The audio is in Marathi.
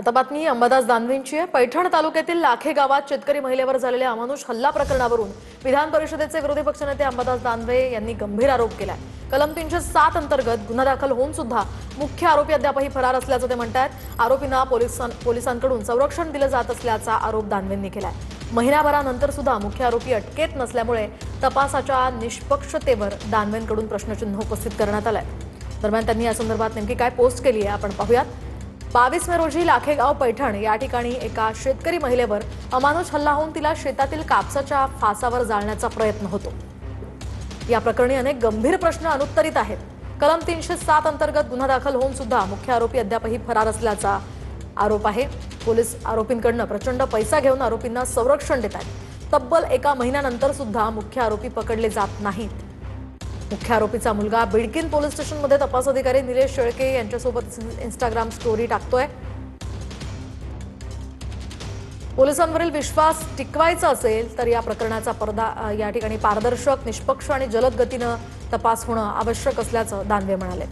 आता बातमी अंबादास दानवेंची आहे। पैठण तालुक्यातील लाखे गावात शेतकरी महिलेवर झालेल्या अमानुष हल्ला प्रकरणावरून विधान परिषदेचे विरोधी पक्षनेते अंबादास दानवे यांनी गंभीर आरोप केलाय। कलम 307 अंतर्गत गुन्हा दाखल होऊन सुद्धा मुख्य आरोपी अद्यापही फरार असल्याचं ते म्हणतात। आरोपींना पोलिसांकडून संरक्षण दिलं जात असल्याचा आरोप दानवेंनी केलाय। महिनाभरानंतर सुद्धा मुख्य आरोपी अटकेत नसल्यामुळे तपासाच्या निष्पक्षतेवर दानवेंकडून प्रश्नचिन्ह उपस्थित करण्यात आलंय। दरम्यान त्यांनी या संदर्भात नेमकी काय पोस्ट केली आहे आपण पाहूयात। 22 मे रोजी लाखेगाव पैठण या ठिकाणी एका शेतकरी महिलेवर अमानुष हल्ला होऊन तिला शेतातील कापसाच्या फासावर जाळण्याचा प्रयत्न होतो। या प्रकरणी अनेक गंभीर प्रश्न अनुत्तरित आहेत। कलम 307 अंतर्गत गुन्हा दाखल होऊन सुद्धा मुख्य आरोपी अद्यापही फरार असल्याचा आरोप आहे। पोलीस आरोपींकडून प्रचंड पैसा घेऊन आरोपींना संरक्षण देत आहेत। तब्बल एका महिन्यानंतर सुद्धा मुख्य आरोपी पकडले जात नाहीत। मुख्य आरोपीचा मुलगा बिडकीन पोलीस स्टेशनमध्ये तपास अधिकारी निलेश शेळके यांच्यासोबत इंस्टाग्राम स्टोरी टाकतोय। पोलिसांवरील विश्वास टिकवायचा असेल तर या प्रकरणाचा या ठिकाणी पारदर्शक, निष्पक्ष आणि जलद गतीने तपास होणं आवश्यक असल्याचं दानवे म्हणाले।